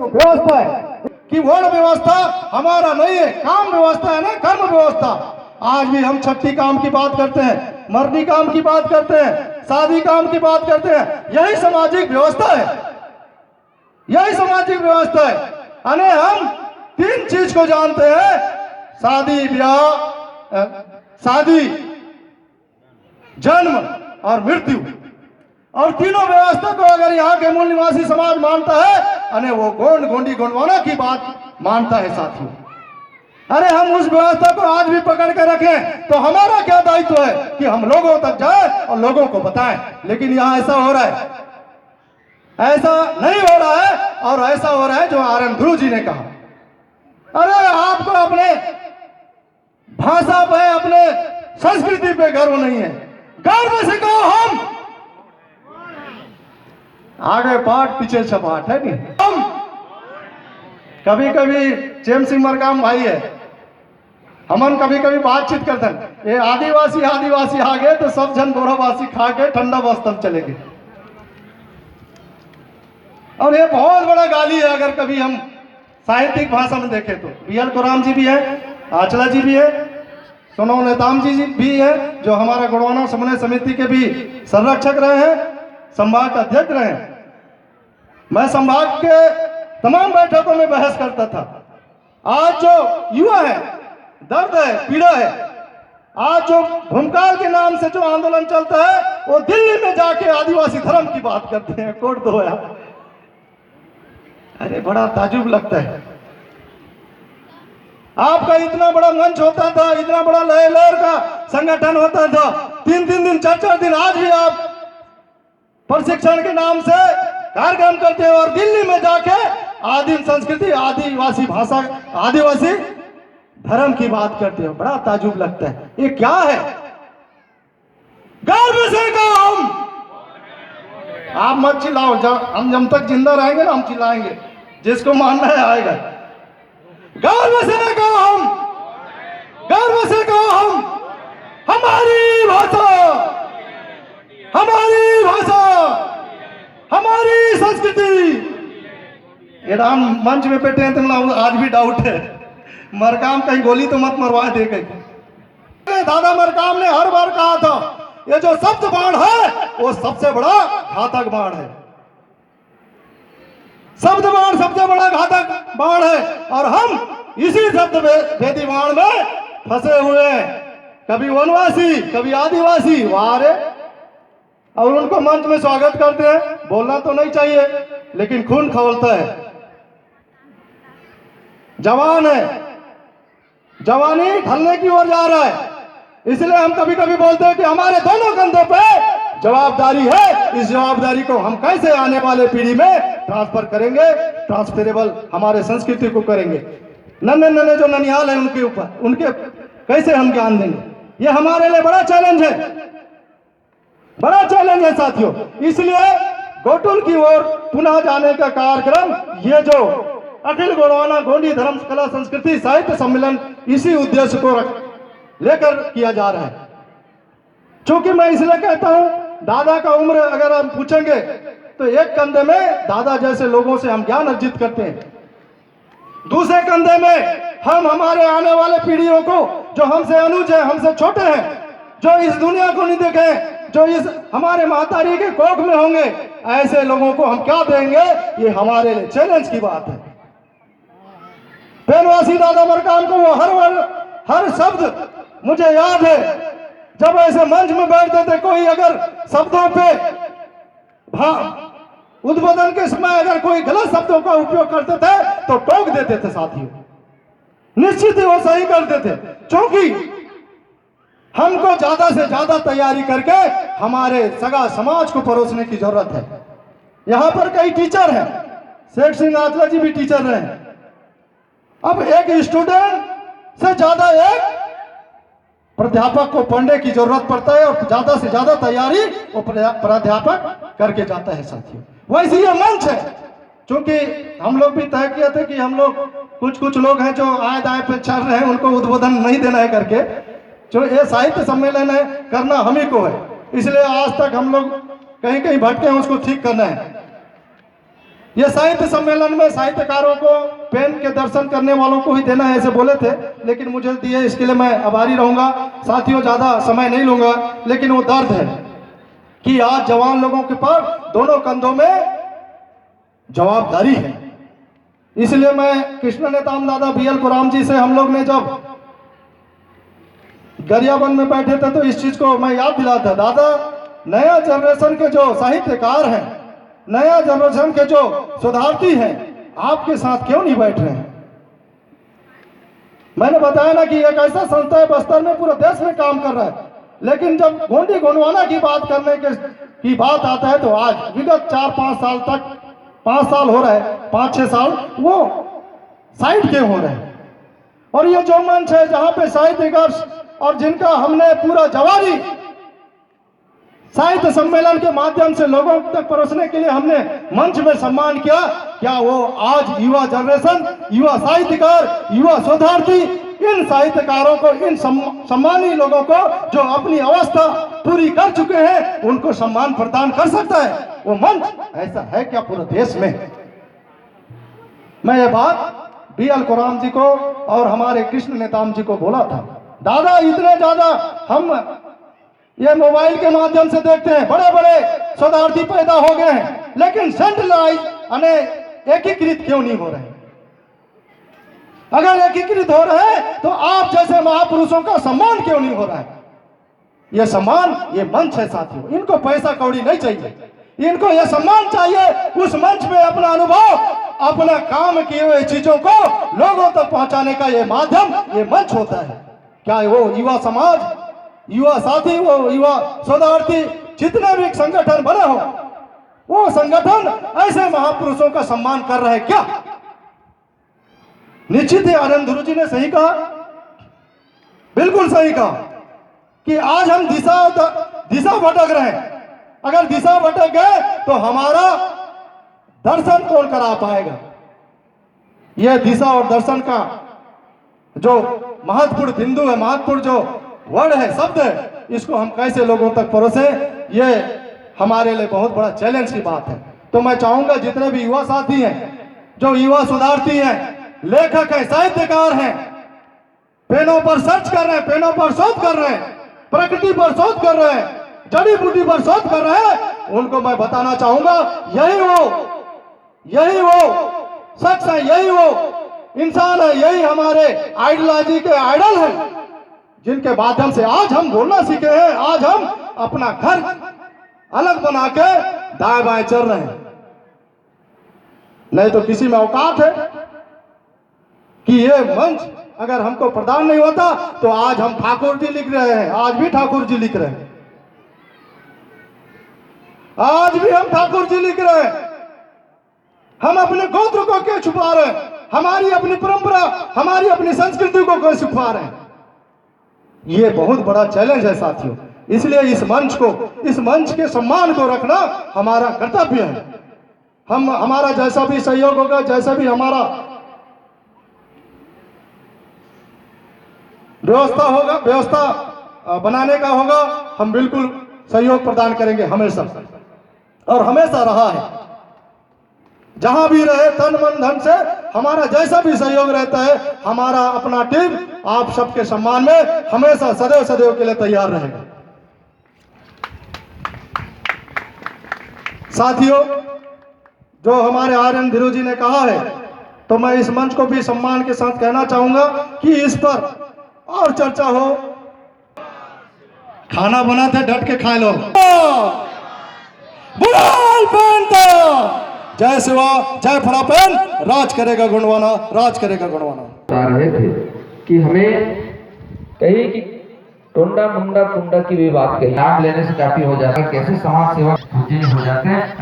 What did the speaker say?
व्यवस्था है कि वर्ण व्यवस्था हमारा नहीं है, काम व्यवस्था है ना, कर्म व्यवस्था। आज भी हम छठी काम की बात करते हैं, मरनी काम की बात करते हैं, शादी काम की बात करते हैं। यही सामाजिक व्यवस्था है, यही सामाजिक व्यवस्था है। अने हम तीन चीज को जानते हैं, शादी ब्याह, शादी, जन्म और मृत्यु। और तीनों व्यवस्था को अगर यहाँ के मूल निवासी समाज मानता है, अने वो गोंड गोंडी गोंडवाना की बात मानता है साथियों। अरे हम उस व्यवस्था को आज भी पकड़ के रखें तो हमारा क्या दायित्व है कि हम लोगों तक जाए और लोगों को बताएं। लेकिन यहाँ ऐसा हो रहा है, ऐसा नहीं हो रहा है, और ऐसा हो रहा है जो आर.एन. ध्रुव जी ने कहा। अरे आपको अपने भाषा पे, अपने संस्कृति पे गर्व नहीं है, गर्व से कहो हम आगे पाठ पीछे छपाट है नहीं। हम कभी कभी चेम सिंह मरकाम भाई है, हमन कभी कभी बातचीत करते हैं, ये आदिवासी आदिवासी आ गए तो सब जन गोरावासी खा के ठंडा बस्तर चले गए। और ये बहुत बड़ा गाली है अगर कभी हम साहित्यिक भाषा में देखें तो। बी.एल. कोराम जी भी है, आचला जी भी है, सोनम नेताम जी भी है, जो हमारा गोंडवाना समन्वय समिति के भी संरक्षक रहे हैं, संभाग अध्यक्ष रहे हैं। मैं संभाग के तमाम बैठकों में बहस करता था। आज जो युवा है, दर्द है, पीड़ा है, आज जो भूमकाल के नाम से जो आंदोलन चलता है, वो दिल्ली में जाके आदिवासी धर्म की बात करते हैं, कोर्ट धोया। अरे बड़ा ताजुब लगता है। आपका इतना बड़ा मंच होता था, इतना बड़ा लहर का संगठन होता था, 3-3 दिन 4-4 दिन, आज भी आप प्रशिक्षण के नाम से कार्यक्रम करते हो और दिल्ली में जाके आदिम संस्कृति, आदिवासी भाषा, आदिवासी धर्म की बात करते हो। बड़ा ताजुब लगता है, ये क्या है? गर्व से कहो हम। आप मत चिल्लाओ, हम जब तक जिंदा रहेंगे ना हम चिल्लाएंगे, जिसको मानना है आएगा। गर्व से कहो हम, गर्व से कहो हम, हमारी भाषा, हमारी भाषा, हमारी संस्कृति। ये राम मंच में बैठे हैं, तुम आज भी डाउट है, मरकाम कहीं गोली तो मत मरवा दे कहीं। दादा मरकाम ने हर बार कहा था, ये जो शब्द बाण है वो सबसे बड़ा घातक बाण है। शब्द बाण सबसे बड़ा घातक बाण है, और हम इसी शब्द भेदी बाण में फंसे हुए हैं। कभी वनवासी, कभी आदिवासी, वारे, और उनको मंच में स्वागत करते हैं। बोलना तो नहीं चाहिए, लेकिन खून खौलता है। जवान है, जवानी ढलने की ओर जा रहा है, इसलिए हम कभी कभी बोलते हैं कि हमारे दोनों कंधों पे जवाबदारी है। इस जवाबदारी को हम कैसे आने वाले पीढ़ी में ट्रांसफर करेंगे, ट्रांसफरेबल हमारे संस्कृति को करेंगे। नन्हे नन्हे जो ननिहाल है उनके ऊपर, उनके कैसे हम ज्ञान देंगे? ये हमारे लिए बड़ा चैलेंज है, बड़ा चैलेंज है साथियों। इसलिए गोटुल की ओर पुनः जाने का कार्यक्रम, ये जो अखिल गोंडवाना गोंडी धर्म कला संस्कृति साहित्य सम्मेलन, इसी उद्देश्य को लेकर किया जा रहा है। क्योंकि मैं इसलिए कहता हूं, दादा का उम्र अगर हम पूछेंगे तो एक कंधे में दादा जैसे लोगों से हम ज्ञान अर्जित करते हैं, दूसरे कंधे में हम हमारे आने वाले पीढ़ियों को, जो हमसे अनुज है, हमसे छोटे हैं, जो इस दुनिया को नहीं देखे, जो इस हमारे महतारी के कोख में होंगे, ऐसे लोगों को हम क्या देंगे? ये हमारे लिए चैलेंज की बात है। बेनवासी दादा मरकाम को वो हर शब्द मुझे याद है, जब ऐसे मंच में बैठते थे, कोई अगर शब्दों पे उद्बोधन के समय अगर कोई गलत शब्दों का उपयोग करते थे तो टोक देते थे साथियों, निश्चित ही वो सही करते थे। क्योंकि हमको ज्यादा से ज्यादा तैयारी करके हमारे सगा समाज को परोसने की जरूरत है। यहां पर कई टीचर हैं, शेख सिंह आचला जी भी टीचर रहे हैं। अब एक स्टूडेंट से ज्यादा एक प्राध्यापक को पढ़ने की जरूरत पड़ता है, और ज्यादा से ज्यादा तैयारी वो प्राध्यापक करके जाता है साथियों। वैसे ये मंच है, क्योंकि हम लोग भी तय किए थे कि हम लोग कुछ लोग हैं जो आए दाए पे चल रहे हैं, उनको उद्बोधन नहीं देना है करके, जो ये साहित्य सम्मेलन है करना हम ही को है। इसलिए आज तक हम लोग कहीं कहीं भटके हैं, उसको ठीक करना है। ये साहित्य सम्मेलन में साहित्यकारों को पेन के दर्शन करने वालों को ही देना है ऐसे बोले थे, लेकिन मुझे दिए, इसके लिए मैं आभारी रहूंगा। साथियों, ज़्यादा समय नहीं लूंगा, लेकिन वो दर्द है कि आज जवान लोगों के पास दोनों कंधों में जवाबदारी है। इसलिए मैं कृष्ण नेताम दादा BL कुराम जी से हम लोग ने जब गरियाबंद में बैठे थे तो इस चीज को मैं याद दिलाता, दादा नया जनरेशन के जो साहित्यकार हैं, नया जनरेशन के जो शोधार्थी हैं, आपके साथ क्यों नहीं बैठ रहे हैं? मैंने बताया ना कि एक ऐसा संस्था है बस्तर में पूरे देश में काम कर रहा है, लेकिन जब गोंडी गोंडवाना की बात करने की बात आता है तो आज विगत 4-5 साल तक, 5 साल हो रहा है, 5-6 साल वो साइड के हो रहे हैं। और ये जो मंच है जहां पे साहित्यकार और जिनका हमने पूरा जवानी साहित्य सम्मेलन के माध्यम से लोगों तक परोसने के लिए हमने मंच में सम्मान किया, क्या वो आज युवा जनरेशन, युवा साहित्यकार, युवा शोधार्थी, इन साहित्यकारों को, इन सम्मानी लोगों को जो अपनी अवस्था पूरी कर चुके हैं, उनको सम्मान प्रदान कर सकता है? वो मंच ऐसा है क्या पूरे देश में? मैं ये बात BL कुराम जी को और हमारे कृष्ण नेताम जी को बोला था, दादा इतने ज्यादा हम ये मोबाइल के माध्यम से देखते हैं, बड़े बड़े शोधार्थी पैदा हो गए हैं, लेकिन सेंट्रलाइज यानी एकीकृत क्यों नहीं हो रहे? अगर एकीकृत हो रहे हैं तो आप जैसे महापुरुषों का सम्मान क्यों नहीं हो रहा है? यह सम्मान, ये मंच है साथियों, इनको पैसा कौड़ी नहीं चाहिए, इनको यह सम्मान चाहिए। उस मंच में अपना अनुभव, अपना काम किए हुए चीजों को लोगों तक पहुंचाने का ये माध्यम, ये मंच होता है। क्या वो युवा समाज, युवा साथी, वो युवा शोधार्थी, जितने भी संगठन बने हो, वो संगठन ऐसे महापुरुषों का सम्मान कर रहे हैं क्या? निश्चित ही आनंद ध्रुव जी ने सही कहा, बिल्कुल सही कहा कि आज हम दिशा भटक रहे हैं। अगर दिशा भटक गए तो हमारा दर्शन कौन करा पाएगा? यह दिशा और दर्शन का जो महत्वपूर्ण बिंदु है, महत्वपूर्ण जो वर्ड है, शब्द है, इसको हम कैसे लोगों तक परोसे, ये हमारे लिए बहुत बड़ा चैलेंज की बात है। तो मैं चाहूंगा जितने भी युवा साथी हैं, जो युवा शोधार्थी हैं, लेखक हैं, साहित्यकार हैं, पेनों पर सर्च कर रहे हैं, पेनों पर शोध कर रहे हैं, प्रकृति पर शोध कर रहे हैं, जड़ी बूटी पर शोध कर रहे हैं, उनको मैं बताना चाहूंगा यही वो शख्स है, यही वो इंसान है, यही हमारे आइडियोलॉजी के आइडल हैं, जिनके माध्यम से आज हम बोलना सीखे हैं, आज हम अपना घर अलग बना के दाएं बाएं चल रहे हैं। नहीं तो किसी में औकात है कि ये मंच अगर हमको प्रदान नहीं होता तो आज हम ठाकुर जी लिख रहे हैं, आज भी ठाकुर जी लिख रहे हैं, आज भी हम ठाकुर जी लिख रहे हैं। हम अपने गोत्र को क्यों छुपा रहे हैं? हमारी अपनी परंपरा, हमारी अपनी संस्कृति को क्यों छुपा रहे हैं? ये बहुत बड़ा चैलेंज है साथियों। इसलिए इस मंच के सम्मान को रखना हमारा कर्तव्य है। हमारा जैसा भी सहयोग होगा, जैसा भी हमारा व्यवस्था बनाने का होगा, हम बिल्कुल सहयोग प्रदान करेंगे हमेशा, और हमेशा रहा है। जहां भी रहे तन मन धन से हमारा जैसा भी सहयोग रहता है, हमारा अपना टीम आप सबके सम्मान में हमेशा सदैव के लिए तैयार रहेगा। साथियों, जो हमारे आनंद ध्रुव जी ने कहा है, तो मैं इस मंच को भी सम्मान के साथ कहना चाहूंगा कि इस पर और चर्चा हो। खाना बनाते डट के खा लो। जय शिवा, जय फड़ापेन, राज करेगा गुणवाना, राज करेगा गुणवाना। बता रहे थे कि हमें कही कि टोंडा मुंडा कुंडा की भी बात कही, नाम लेने से काफी हो जाता है, कैसे समाज सेवा हो जाते हैं।